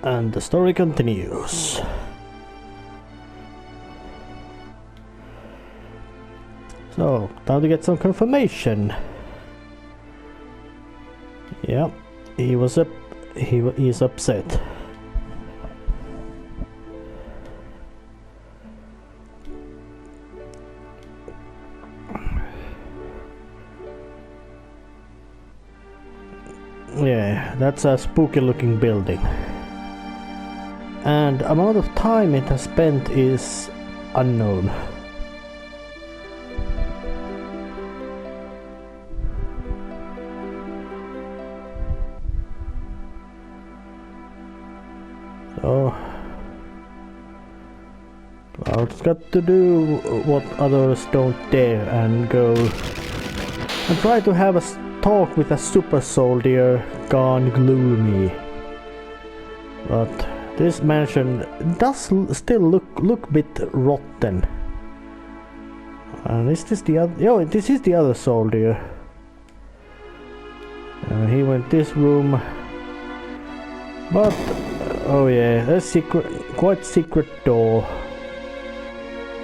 And the story continues. So, time to get some confirmation. Yeah, he's upset. Yeah, that's a spooky looking building. And amount of time it has spent is unknown. So Cloud's got to do what others don't dare and go and try to have a talk with a super soldier gone gloomy. But this mansion does still look a bit rotten. And is this the other? Oh, this is the other soldier. He went this room. But oh yeah, a quite secret door.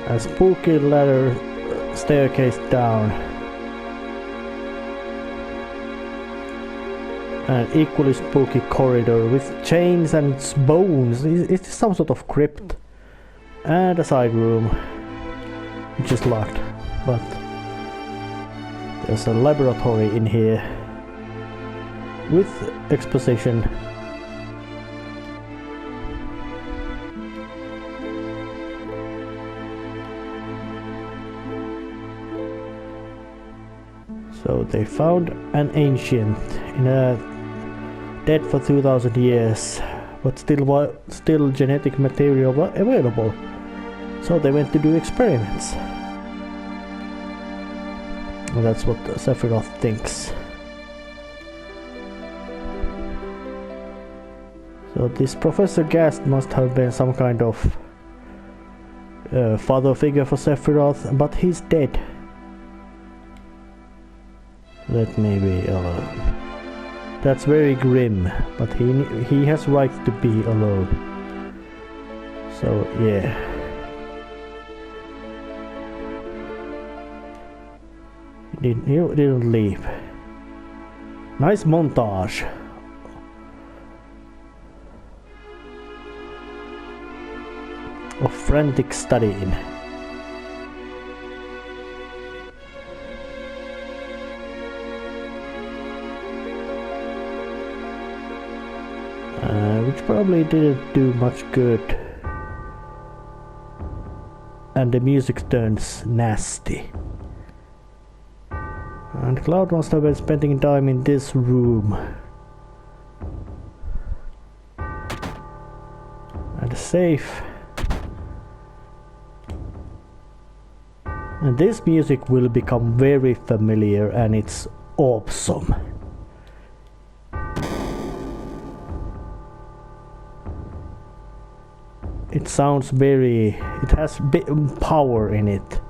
A spooky ladder staircase down. An equally spooky corridor with chains and bones. Is this some sort of crypt? And a side room, which is locked. But there's a laboratory in here with exposition. So they found an ancient in a dead for 2000 years, but still genetic material available. So they went to do experiments. And that's what Sephiroth thinks. So this Professor Gast must have been some kind of father figure for Sephiroth, but he's dead. Let me be alone. That's very grim, but he has right to be alone. So yeah. He didn't leave. Nice montage. Of frantic studying. Which probably didn't do much good. And the music turns nasty. And Cloud must have been spending time in this room. And a safe. And this music will become very familiar, and it's awesome. It sounds very... it has bit power in it.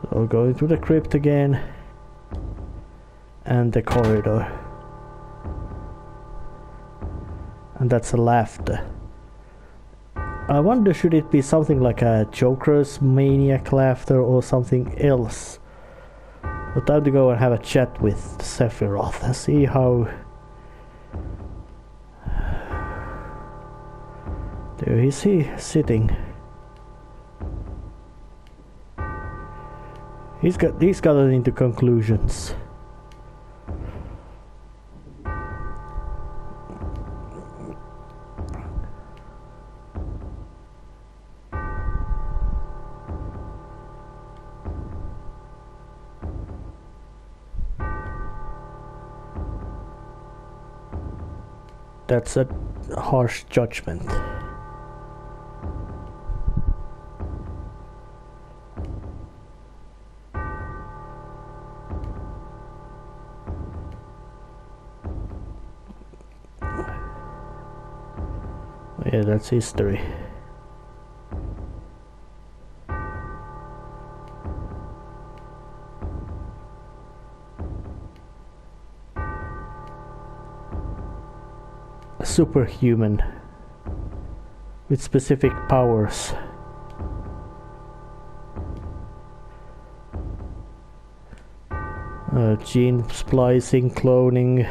So going through the crypt again. And the corridor. And that's a laughter. I wonder, should it be something like a Joker's maniac laughter or something else? But time to go and have a chat with Sephiroth and see how... There is he sitting. He's gotten into conclusions. That's a harsh judgment. Yeah, that's history. superhuman with specific powers. Gene splicing, cloning.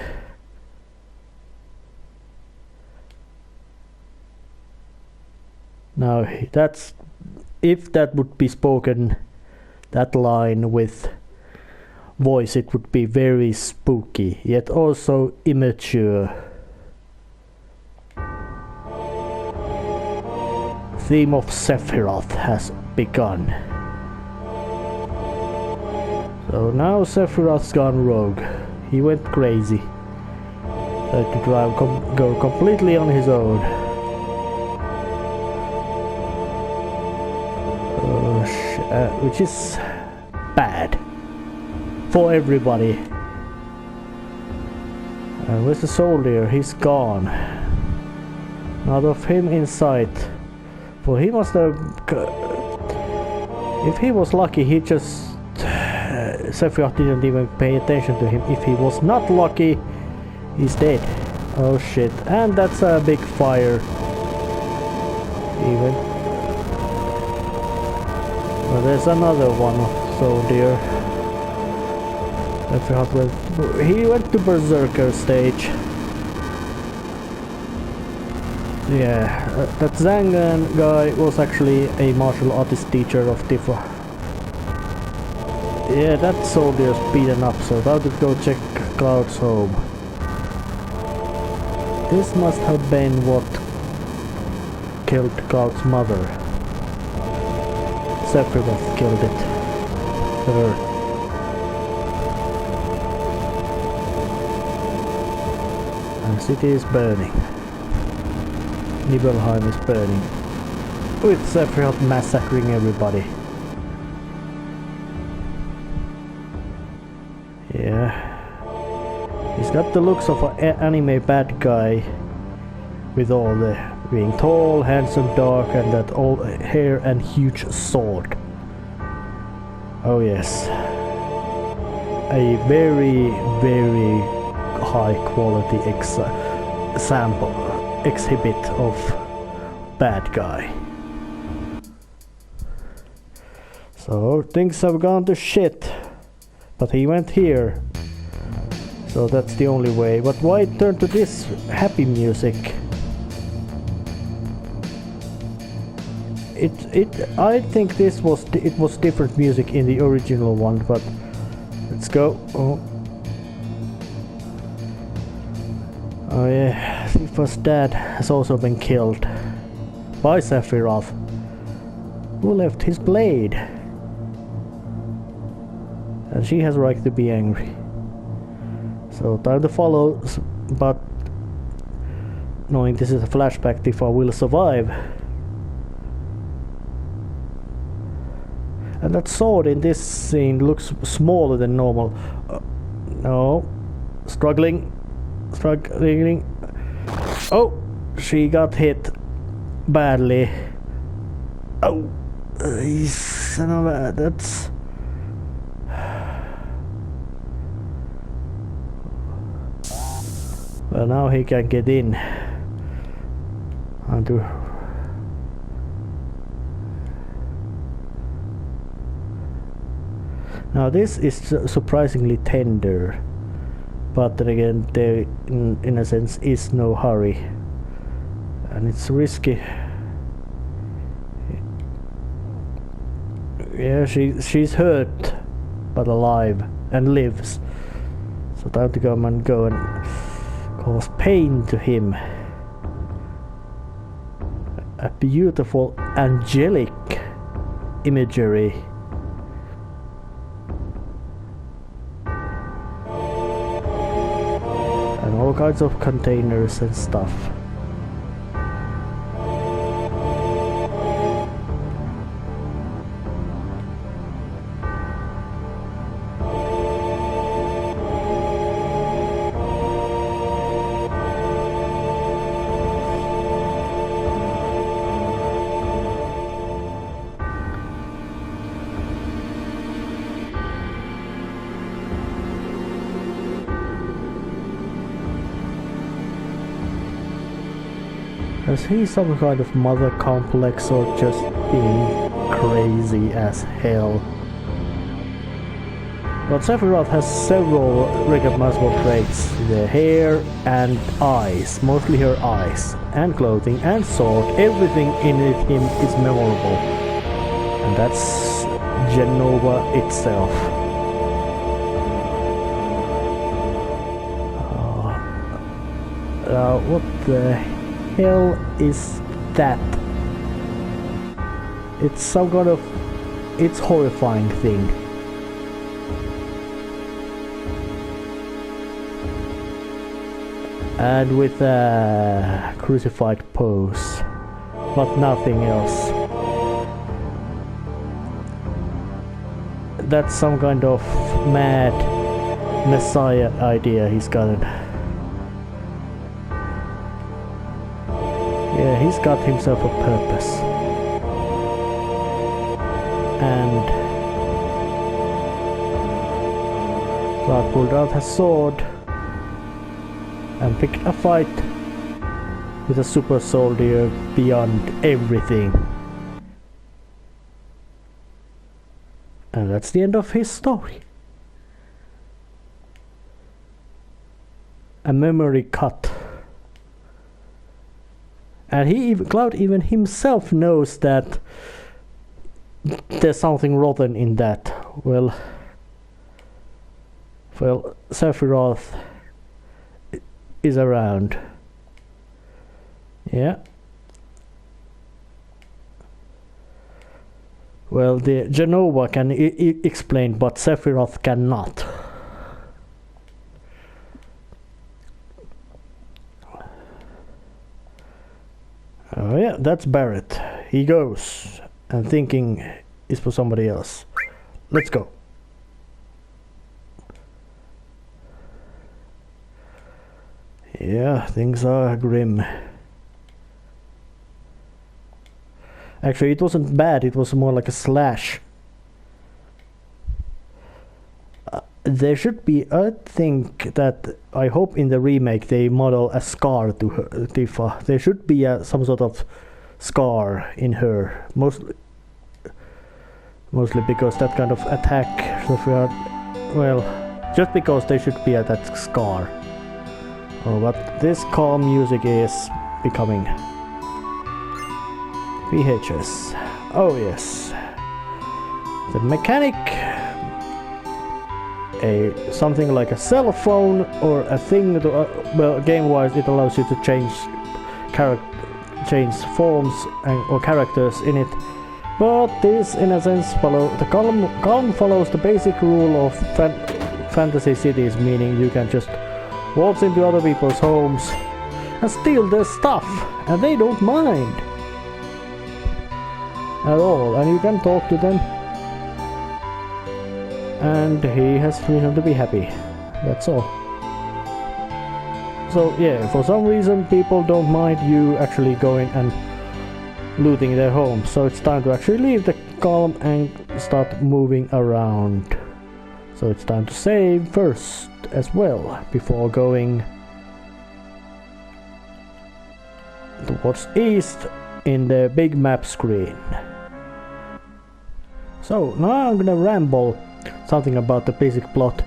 Now that's, if that would be spoken, that line with voice, it would be very spooky, yet also immature. Theme of Sephiroth has begun. So now Sephiroth's gone rogue. He went crazy. Tried to go completely on his own. Which is bad for everybody. Where's the soldier? He's gone. Not of him in sight. For he must have... If he was lucky, he just... Sephiroth didn't even pay attention to him. If he was not lucky, he's dead. Oh shit. And that's a big fire. Even. Well, there's another one, soldier. Sephiroth he went to Berserker stage. Yeah, that Zangan guy was actually a martial artist teacher of Tifa. Yeah, that soldier's beaten up, so now to go check Cloud's home. This must have been what killed Cloud's mother. Sephiroth killed it. Her. And the city is burning. Nibelheim is burning. With Sephiroth massacring everybody. Yeah. He's got the looks of an anime bad guy. With all the being tall, handsome, dark, and that old hair and huge sword. Oh yes. A very, very high quality exhibit of bad guy. So things have gone to shit. But he went here. So that's the only way. But why turn to this happy music? I think it was different music in the original one, but let's go. Oh yeah, Tifa's dad has also been killed by Sephiroth, who left his blade. And she has right to be angry. So time to follow, but knowing this is a flashback, Tifa will survive. And that sword in this scene looks smaller than normal. No. Struggling. Oh! She got hit badly. Oh! Son of a... That's... Well, now he can get in. Now this is surprisingly tender, but then again there in a sense is no hurry, and it's risky. Yeah, she's hurt but alive and lives, so time to come and go and cause pain to him. A beautiful angelic imagery. And all kinds of containers and stuff. Is he some kind of mother complex or just being crazy as hell? But Sephiroth has several recognizable traits. The hair and eyes, mostly her eyes, and clothing and sword, everything in him is memorable. And that's Genova itself. What the hell is that? It's some kind of... it's horrifying thing. And with a crucified pose, but nothing else. That's some kind of mad messiah idea he's gotten. Yeah, he's got himself a purpose. And Clark pulled out his sword and picked a fight with a super soldier beyond everything. And that's the end of his story. A memory cut. And Cloud even himself knows that there's something rotten in that. Well, Sephiroth is around. Yeah. Well, the Genova can explain, but Sephiroth cannot. Oh yeah, that's Barrett. He goes, and thinking is for somebody else. Let's go. Yeah, things are grim. Actually, it wasn't bad, it was more like a slash. There should be, I think that, I hope in the remake they model a scar to her, Tifa. There should be some sort of scar in her. Mostly because that kind of attack, well, just because there should be that scar. Oh, but this calm music is becoming VHS. Oh yes. The mechanic, something like a cell phone or a thing to, well, game-wise it allows you to change forms or characters in it. But this, in a sense, the calm follows the basic rule of fantasy cities, meaning you can just waltz into other people's homes and steal their stuff, and they don't mind at all, and you can talk to them, and he has reason to be happy. That's all. So yeah, for some reason people don't mind you actually going and looting their homes, so it's time to actually leave the calm and start moving around. So it's time to save first as well, before going towards east in the big map screen. So now I'm gonna ramble something about the basic plot.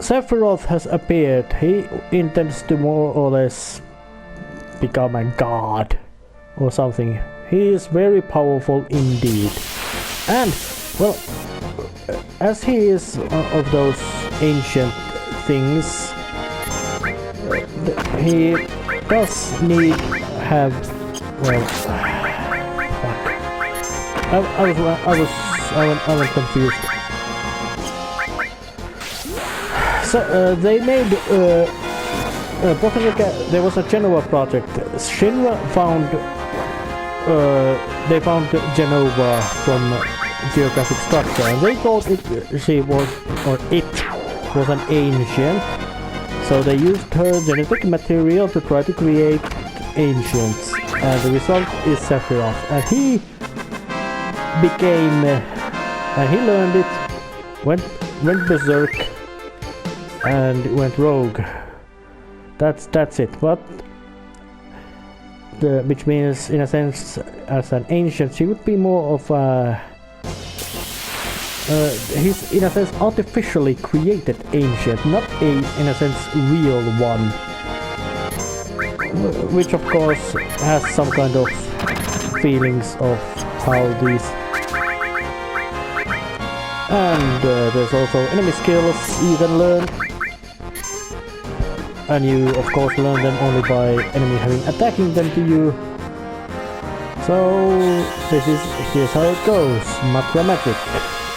Sephiroth has appeared. He intends to more or less become a god or something. He is very powerful indeed. And, well, as he is of those ancient things, he does need have, well, fuck. I was confused. So they made there was a Genova project. Shinra found they found Genova from geographic structure, and they thought it was an ancient. So they used her genetic material to try to create ancients, and the result is Sephiroth. And he became, and he learned it, went berserk, and went rogue. That's it. But which means in a sense as an ancient she would be more of a he's in a sense artificially created ancient, not a in a sense real one, which of course has some kind of feelings of how these, and there's also enemy skills you can learn, and you of course learn them only by enemy having attacking them to you. So here's how it goes. Mathematic.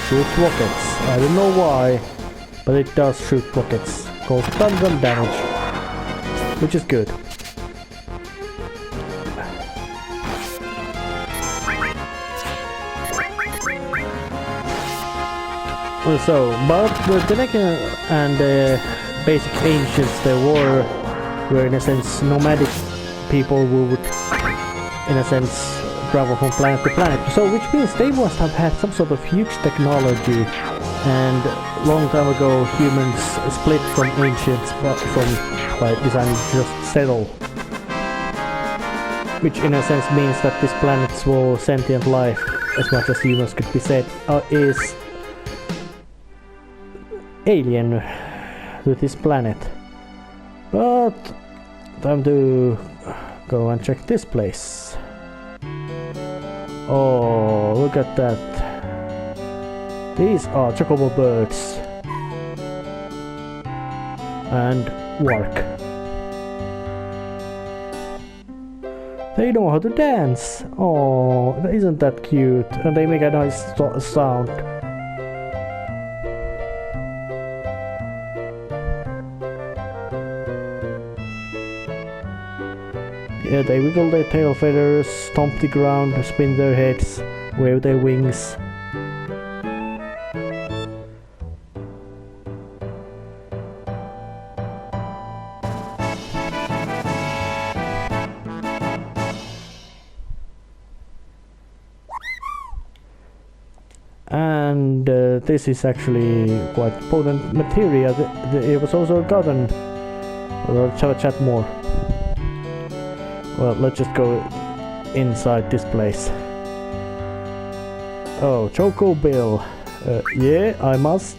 Shoot rockets. I don't know why, but it does shoot rockets. Cause tons of damage, which is good. So, but the Denecan and the basic ancients they were in a sense nomadic people who would in a sense travel from planet to planet. So which means they must have had some sort of huge technology, and long time ago humans split from ancients by deciding to just settle. Which in a sense means that this planet's whole sentient life, as much as humans could be said, is alien to this planet. But time to go and check this place. Oh, look at that. These are chocobo birds. And work. They know how to dance. Oh, isn't that cute? And they make a nice sound. Yeah, they wiggle their tail feathers, stomp the ground, spin their heads, wave their wings. And this is actually quite potent material. It was also gotten. Let's have a chat more. Well, let's just go inside this place. Oh, Choco Bill. Yeah, I must.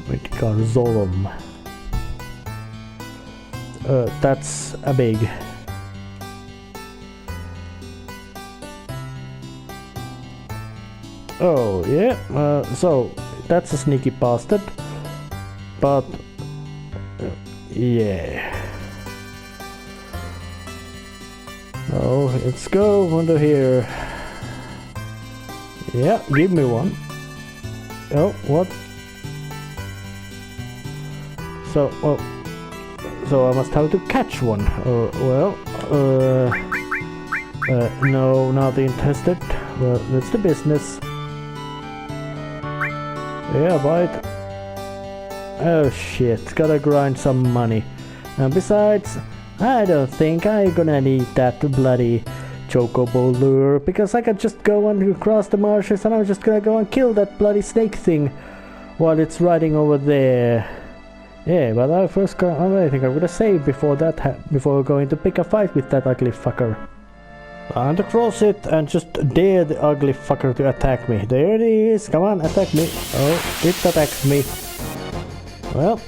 Midgar Zolom. That's a big. Oh, yeah, so that's a sneaky bastard. But yeah. Oh, let's go under here. Yeah, give me one. Oh, what? So, oh, so I must have to catch one. No, not interested. Well, that's the business. Yeah, bite. Oh shit, gotta grind some money. And besides, I don't think I'm gonna need that bloody chocobo lure, because I can just go and across the marshes and I'm just gonna go and kill that bloody snake thing while it's riding over there. Yeah, but I think I'm gonna save before that before going to pick a fight with that ugly fucker. And across it and just dare the ugly fucker to attack me. There it is, come on, attack me. Oh, it attacked me. Well,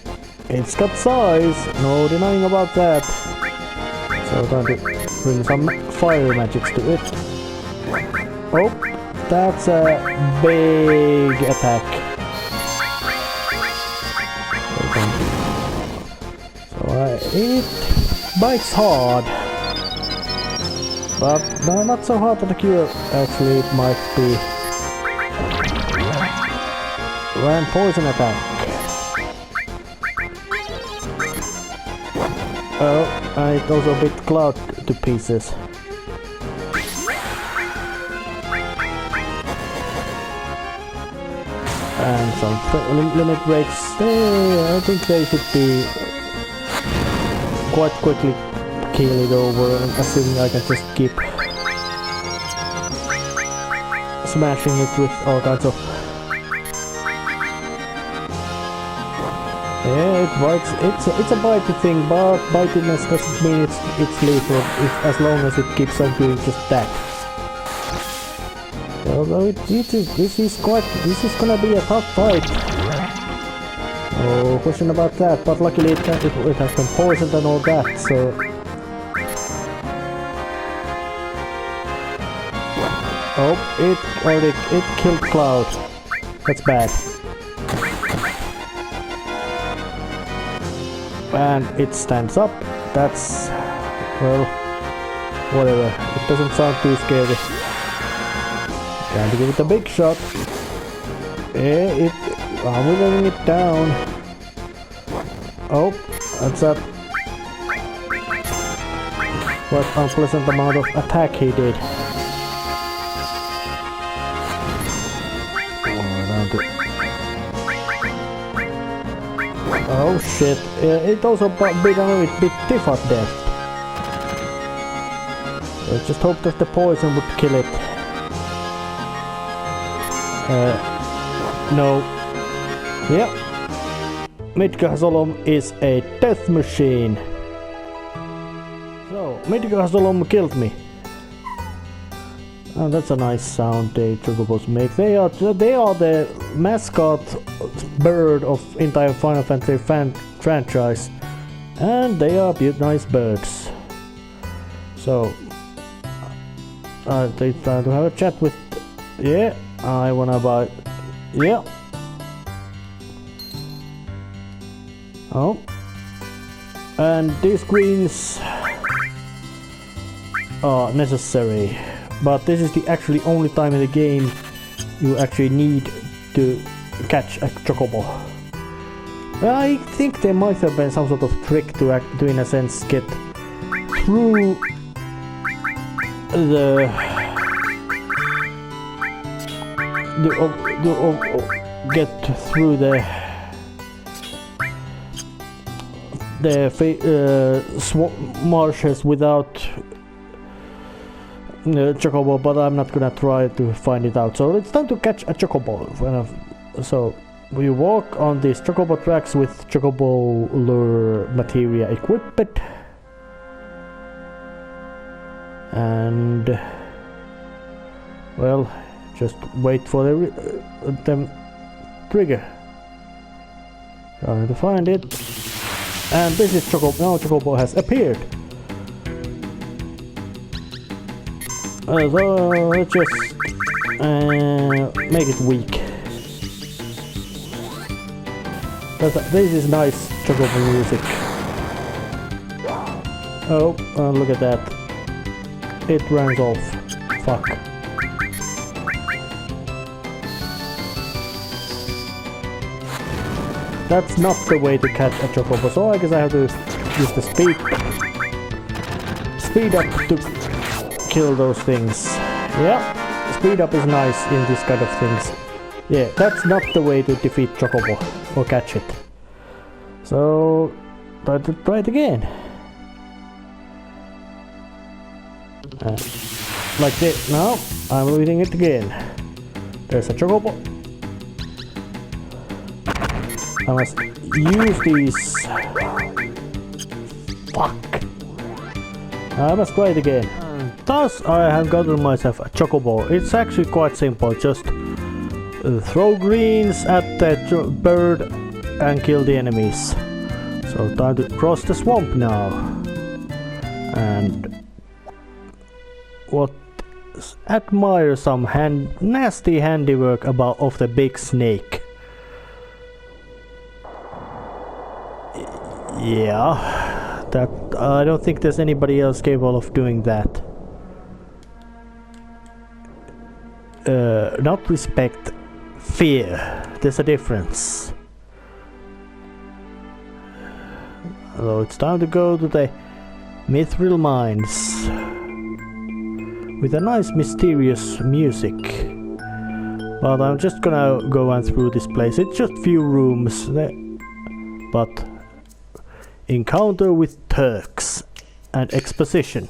it's got size, no denying about that. So time to bring some fire magics to it. Oh, that's a big attack. So it bites hard. But no, not so hard to the cure. Actually, it might be. When poison attack. Oh, it also bit Cloud to pieces. And some limit breaks. I think they should be quite quickly kill it over, assuming I can just keep smashing it with all kinds of... Yeah, it bites. It's a bitey thing, but bitiness doesn't mean it's lethal as long as it keeps on doing just that. Although this is gonna be a tough fight. No question about that, but luckily it has been poisoned and all that, so... Oh, it killed Cloud. That's bad. And it stands up. That's... well... whatever. It doesn't sound too scary. Trying to give it a big shot. Yeah, I'm withering it down. Oh, that's a... what unpleasant amount of attack he did. Oh shit, it also bit a bit stiff at death. Let's just hope that the poison would kill it. No. Yep. Midgar Zolom is a death machine. So, Midgar Zolom killed me. Oh, that's a nice sound they chocobos make. They are the mascot bird of entire Final Fantasy franchise, and they are nice birds. So they try to have a chat with. Yeah, I wanna buy. Yeah. Oh, and these greens are necessary. But this is the actually only time in the game you actually need to catch a chocobo. I think there might have been some sort of trick to in a sense get through get through the marshes without chocobo, but I'm not gonna try to find it out. So it's time to catch a chocobo. So we walk on these chocobo tracks with chocobo lure materia equipped, and well, just wait for the trigger. Trying to find it, and this is chocobo. Now chocobo has appeared. So let's just make it weak. This is nice chocobo music. Oh, look at that. It runs off. Fuck. That's not the way to catch a chocobo, so I guess I have to use the speed up to kill those things. Yeah, speed up is nice in this kind of things. Yeah, that's not the way to defeat chocobo or catch it. So try it again. Like this. Now I'm reading it again. There's a chocobo. I must use these. Fuck. I must try it again. Thus I have gotten myself a chocobo. It's actually quite simple. Just throw greens at the bird and kill the enemies. So time to cross the swamp now. And what admire some nasty handiwork of the big snake. Yeah, that I don't think there's anybody else capable of doing that. Not respect, fear. There's a difference. So it's time to go to the Mithril Mines with a nice mysterious music. But I'm just gonna go on through this place. It's just few rooms there, but encounter with Turks and exposition.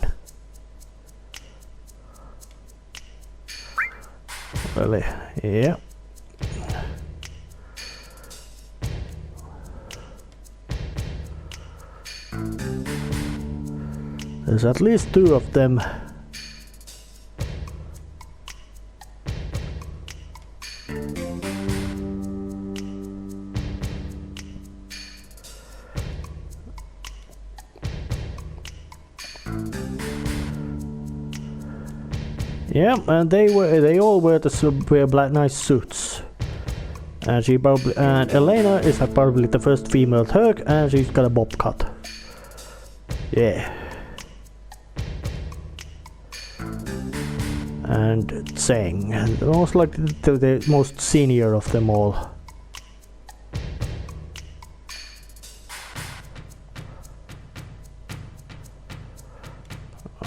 Well, yeah. There's at least 2 of them. Yeah, and they all wear black nice suits. And Elena is probably the first female Turk, and she's got a bob cut. Yeah. And Tseng, and most likely the most senior of them all.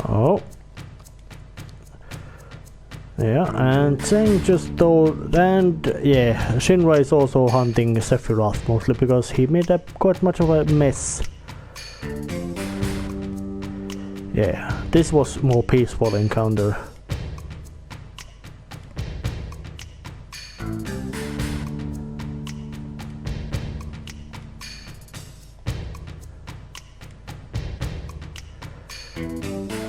Oh. Yeah, and Tseng just told, and yeah, Shinra is also hunting Sephiroth mostly because he made up quite much of a mess. Yeah, this was more peaceful encounter.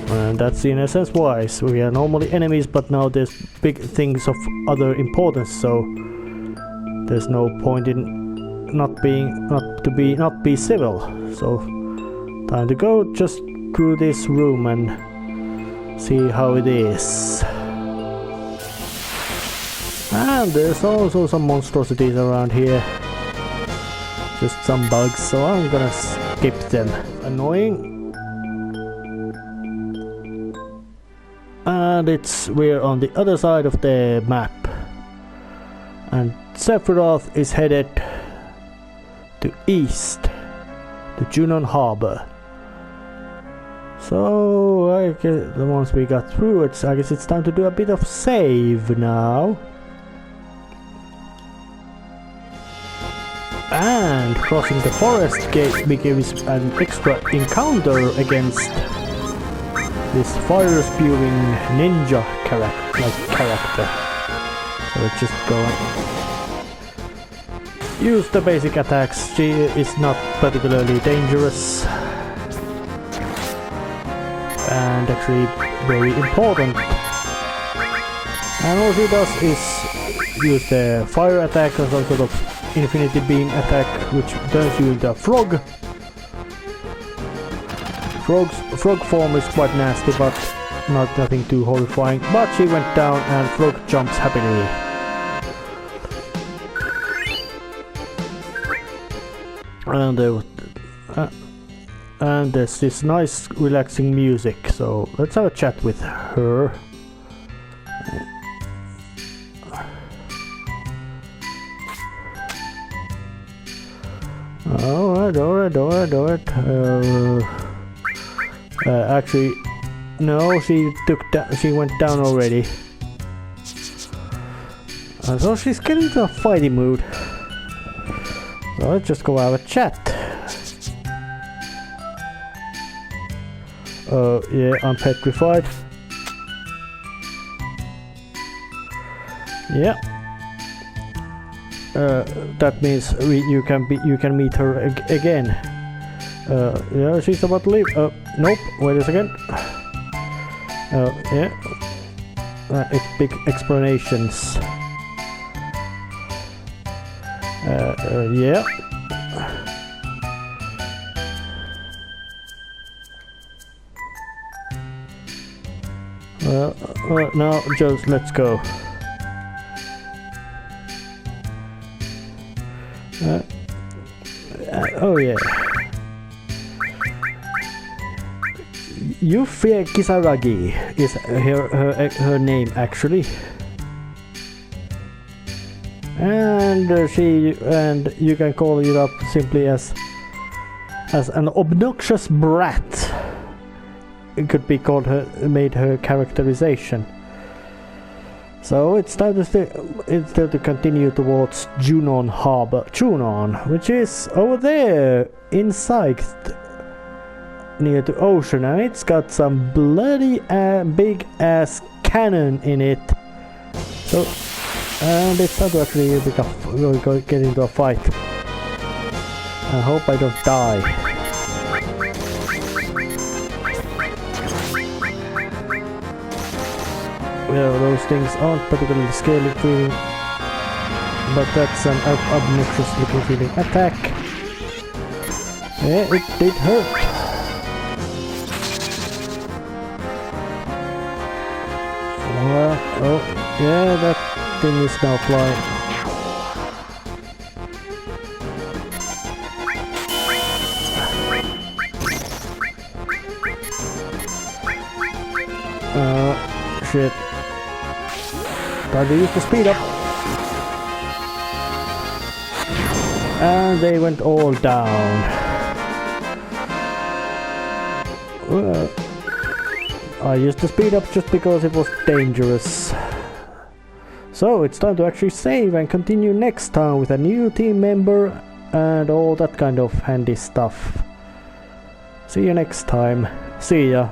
And that's in essence why we are normally enemies, but now there's big things of other importance, so there's no point in not be civil. So time to go just through this room and see how it is. And there's also some monstrosities around here. Just some bugs, so I'm gonna skip them. Annoying. And we're on the other side of the map. And Sephiroth is headed to east, to Junon Harbor. So I guess once we got through it, I guess it's time to do a bit of save now. And crossing the forest gate begins an extra encounter against this fire-spewing ninja character. So let's just go and use the basic attacks. She is not particularly dangerous. And actually very important. And all she does is use the fire attack or some sort of infinity beam attack, which turns you into a frog. Frog form is quite nasty, but nothing too horrifying. But she went down and Frog jumps happily. And there's this nice relaxing music, so let's have a chat with her. Alright. Actually, no, she went down already. So she's getting into a fighting mood. So let's just go have a chat. Yeah, I'm petrified. Yeah. That means you can meet her again. Yeah, she's about to leave. Nope. Wait a second. Yeah. It's big explanations. Yeah. Well, now just let's go. Oh yeah. Yuffie Kisaragi is her name actually, and you can call it up simply as an obnoxious brat. It could be called her characterization. So it's time to continue towards Junon Harbor, which is over there inside near the ocean, and it's got some bloody big ass cannon in it. So, and it's time to actually get into a fight. I hope I don't die. Yeah, those things aren't particularly scary feeling, but that's an obnoxious looking feeling. Attack! Yeah, it did hurt. Oh, yeah, that thing is now flying. Shit. Time to use the speed up. And they went all down. I used the speed up just because it was dangerous. So it's time to actually save and continue next time with a new team member and all that kind of handy stuff. See you next time. See ya.